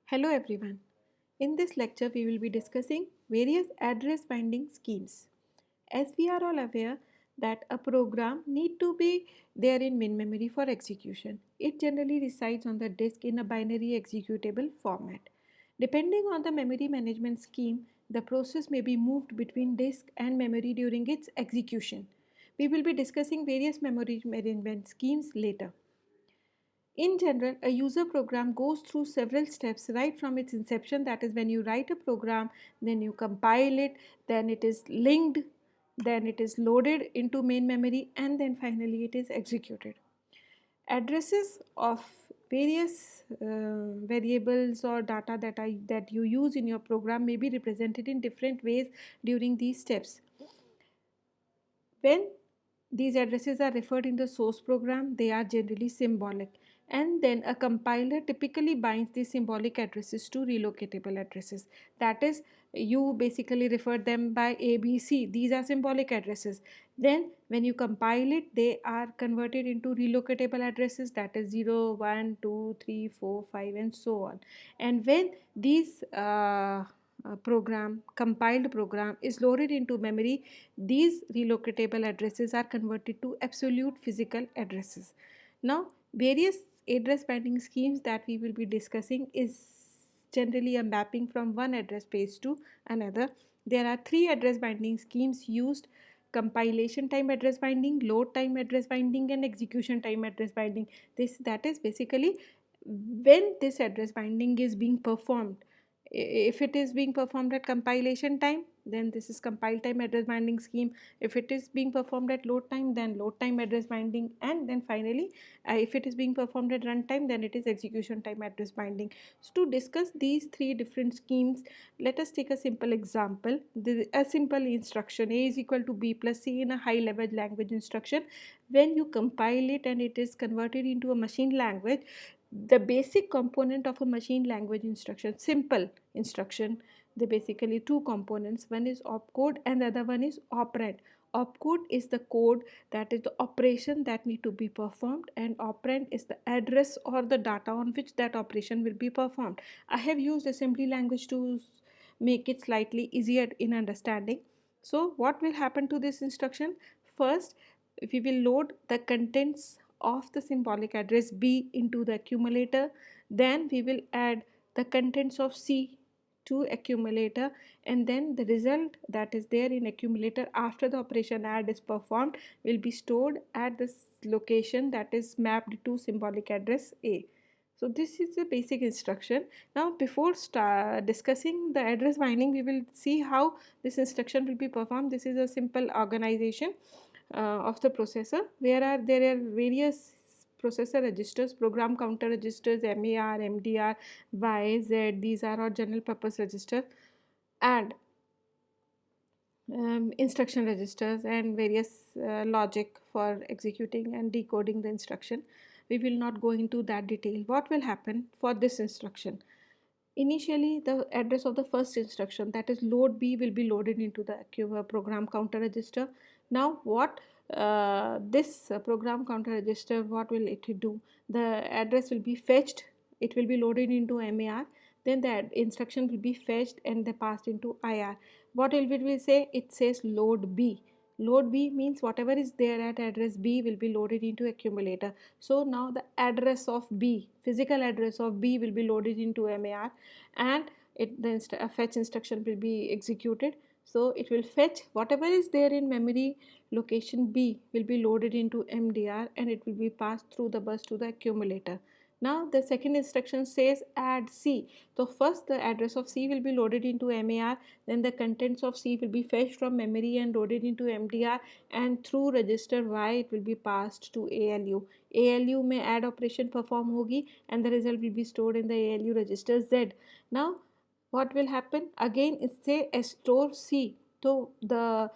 Hello everyone. In this lecture we will be discussing various address binding schemes. As we are all aware that a program need to be there in main memory for execution. It generally resides on the disk in a binary executable format. Depending on the memory management scheme, the process may be moved between disk and memory during its execution. We will be discussing various memory management schemes later. In general, a user program goes through several steps right from its inception. That is, when you write a program, then you compile it, then it is linked, then it is loaded into main memory, and then finally it is executed. Addresses of various variables or data that you use in your program may be represented in different ways during these steps. When these addresses are referred in the source program, they are generally symbolic, and then a compiler typically binds these symbolic addresses to relocatable addresses. That is, you basically refer them by ABC. These are symbolic addresses. Then when you compile it, they are converted into relocatable addresses, that is 0, 1, 2, 3, 4, 5, and so on. And when these compiled program is loaded into memory, these relocatable addresses are converted to absolute physical addresses. Now, various address binding schemes that we will be discussing is generally a mapping from one address space to another. There are three address binding schemes used: compilation time address binding, load time address binding, and execution time address binding. That is basically when this address binding is being performed. If it is being performed at compilation time, then this is compile time address binding scheme. If it is being performed at load time, then load time address binding, and then finally if it is being performed at runtime, then it is execution time address binding. So to discuss these three different schemes, let us take a simple example. A simple instruction A is equal to B plus C in a high level language instruction. When you compile it and it is converted into a machine language, the basic component of a machine language instruction, simple instruction, they basically two components. One is opcode and the other one is operand. Opcode is the code, that is the operation that need to be performed, and operand is the address or the data on which that operation will be performed. I have used assembly language to make it slightly easier in understanding. So what will happen to this instruction? First, we will load the contents of the symbolic address B into the accumulator. Then we will add the contents of C to accumulator, and then the result that is there in accumulator after the operation add is performed will be stored at this location that is mapped to symbolic address A. So this is the basic instruction. Now before discussing the address binding, we will see how this instruction will be performed. This is a simple organization of the processor, where there are various processor registers, program counter registers, MAR, MDR, Y, Z. These are all general purpose registers, and instruction registers, and various logic for executing and decoding the instruction. We will not go into that detail. What will happen for this instruction? Initially, the address of the first instruction, that is load B, will be loaded into the program counter register. Now what this program counter register, what will it do? The address will be fetched, it will be loaded into MAR, then the instruction will be fetched and they passed into IR. What will it say? It says load B. Load B means whatever is there at address B will be loaded into accumulator. So now the address of B, physical address of B, will be loaded into MAR, and the fetch instruction will be executed. So it will fetch whatever is there in memory location B, will be loaded into MDR, and it will be passed through the bus to the accumulator. Now the second instruction says add C. So first the address of C will be loaded into MAR, then the contents of C will be fetched from memory and loaded into MDR, and through register Y it will be passed to ALU. ALU में add operation perform होगी and the result will be stored in the ALU register Z. Now what will happen? Again it say store C. So the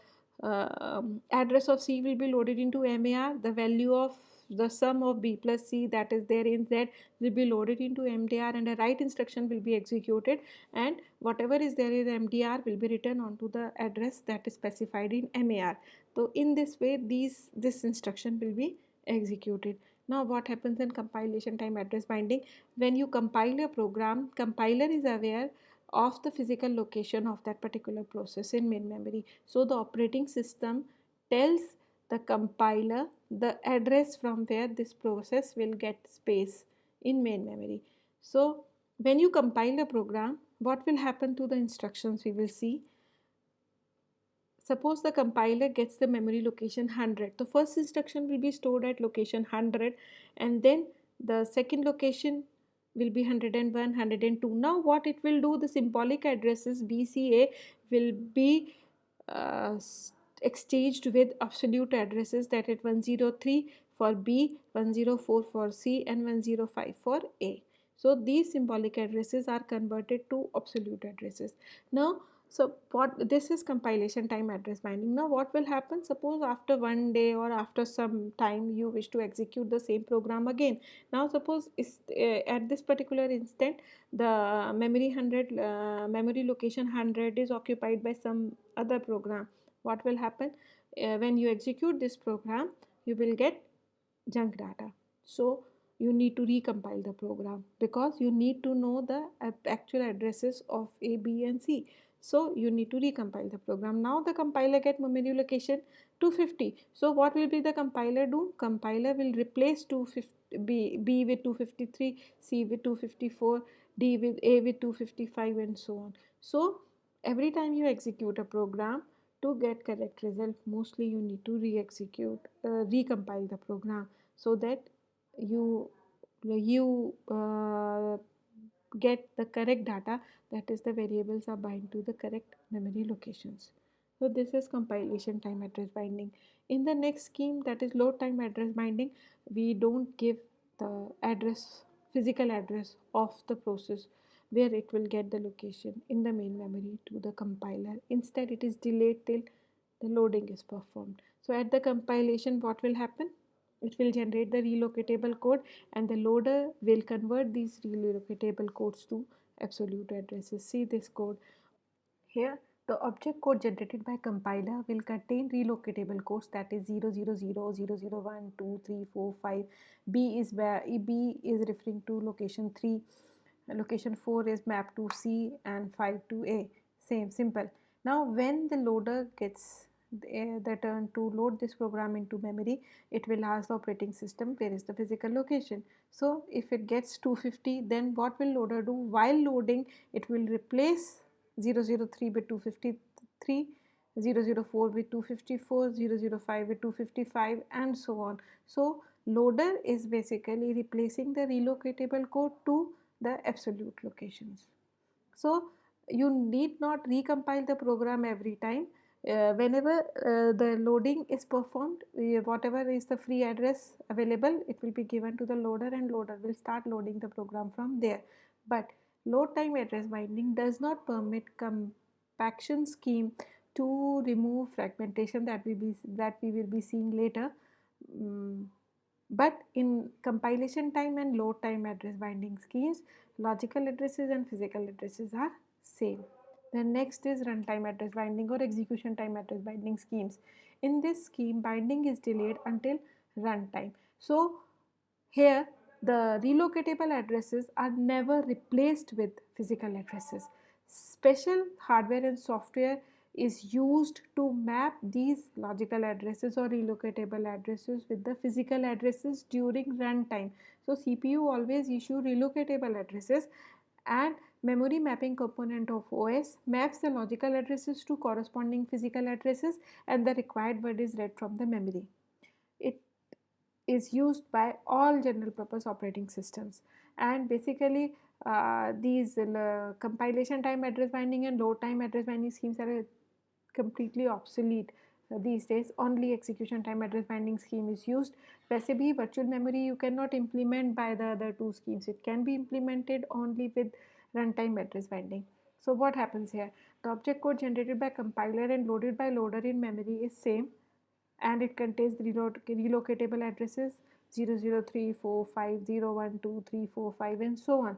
address of C will be loaded into MAR. The value of the sum of B plus C that is there in Z will be loaded into MDR, and a write instruction will be executed, and whatever is there in MDR will be written onto the address that is specified in MAR. So in this way this instruction will be executed. Now what happens in compilation time address binding? When you compile a program, compiler is aware of the physical location of that particular process in main memory. So the operating system tells the compiler the address from where this process will get space in main memory. So when you compile a program, what will happen to the instructions we will see? Suppose the compiler gets the memory location 100. The first instruction will be stored at location 100, and then the second location will be 101, 102. Now what it will do, the symbolic addresses BCA will be uh, exchanged with absolute addresses, that is 103 for B, 104 for C and 105 for A. So these symbolic addresses are converted to absolute addresses. Now so what, this is compilation time address binding. Now what will happen, suppose after one day or after some time you wish to execute the same program again. Now suppose at this particular instant the memory location 100 is occupied by some other program. What will happen, when you execute this program you will get junk data. So you need to recompile the program because you need to know the actual addresses of A, B and C. So you need to recompile the program. Now the compiler get memory location 250. So what will be the compiler do? Compiler will replace 250 B with 253, C with 254, D with A with 255 and so on. So every time you execute a program, to get correct result, mostly you need to recompile the program so that you get the correct data, that is the variables are bind to the correct memory locations. So this is compilation time address binding. In the next scheme, that is load time address binding, we don't give the address, physical address of the process where it will get the location in the main memory to the compiler. Instead it is delayed till the loading is performed. So at the compilation what will happen, it will generate the relocatable code and the loader will convert these relocatable codes to absolute addresses. See this code here. The object code generated by compiler will contain relocatable codes, that is 000, 001, 2, 3, 4, 5. B is where B is referring to location 3, location 4 is mapped to C and 5 to A. Same, simple. Now when the loader gets the turn to load this program into memory, it will ask the operating system where is the physical location. So if it gets 250, then what will loader do? While loading, it will replace 003 with 253, 004 with 254, 005 with 255 and so on. So loader is basically replacing the relocatable code to the absolute locations. So you need not recompile the program every time. Whenever the loading is performed, whatever is the free address available, it will be given to the loader and loader will start loading the program from there. But load time address binding does not permit compaction scheme to remove fragmentation that we will be seeing later. Mm, but in compilation time and load time address binding schemes, logical addresses and physical addresses are same. The next is runtime address binding or execution time address binding schemes. In this scheme, binding is delayed until runtime. So here the relocatable addresses are never replaced with physical addresses. Special hardware and software is used to map these logical addresses or relocatable addresses with the physical addresses during runtime. So CPU always issue relocatable addresses, and memory mapping component of OS maps the logical addresses to corresponding physical addresses and the required word is read from the memory. It is used by all general purpose operating systems, and basically these compilation time address binding and load time address binding schemes are completely obsolete these days. Only execution time address binding scheme is used. वैसे भी virtual memory you cannot implement by the other two schemes, it can be implemented only with runtime address binding. So what happens here, the object code generated by compiler and loaded by loader in memory is same, and it contains the relocatable addresses 00345012345 and so on.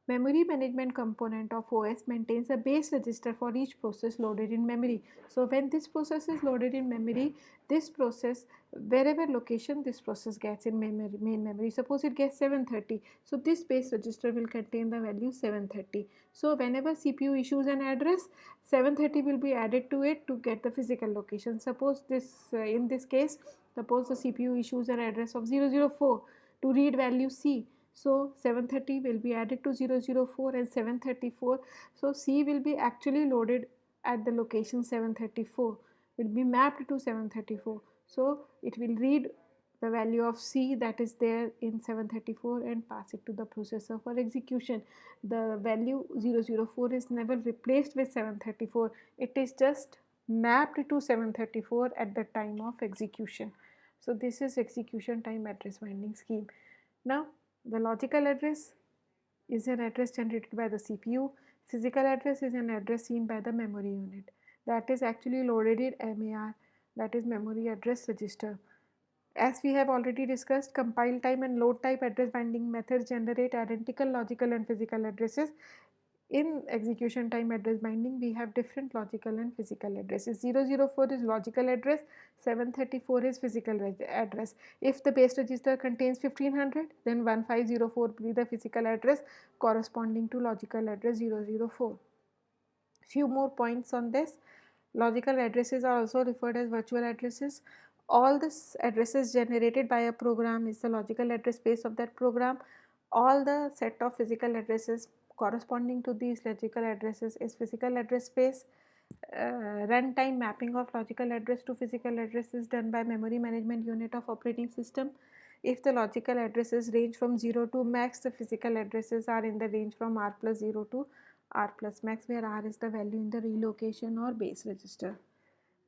Memory management component of OS maintains a base register for each process loaded in memory. So when this process is loaded in memory, this process, wherever location this process gets in memory, main memory, suppose it gets 730, so this base register will contain the value 730. So whenever CPU issues an address, 730 will be added to it to get the physical location. Suppose this in this case, suppose the CPU issues an address of 004 to read value C. So 730 will be added to 004 and 734. So C will be actually loaded at the location 734, will be mapped to 734. So it will read the value of C that is there in 734 and pass it to the processor for execution. The value 004 is never replaced with 734. It is just mapped to 734 at the time of execution. So this is execution time address binding scheme. Now the logical address is an address generated by the CPU. Physical address is an address seen by the memory unit that is actually loaded in MAR, that is memory address register. As we have already discussed, compile time and load type address binding methods generate identical logical and physical addresses. In execution time address binding, we have different logical and physical addresses. 004 is logical address, 734 is physical address. If the base register contains 1500, then 1504 will be the physical address corresponding to logical address 004. Few more points on this. Logical addresses are also referred as virtual addresses. All the addresses generated by a program is the logical address space of that program. All the set of physical addresses corresponding to these logical addresses is physical address space. Runtime mapping of logical address to physical address is done by memory management unit of operating system. If the logical addresses range from 0 to max, the physical addresses are in the range from R plus 0 to R plus max, where R is the value in the relocation or base register.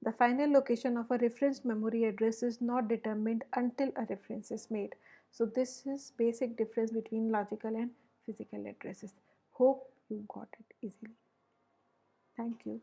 The final location of a referenced memory address is not determined until a reference is made. So this is basic difference between logical and physical addresses. Hope you got it easily. Thank you.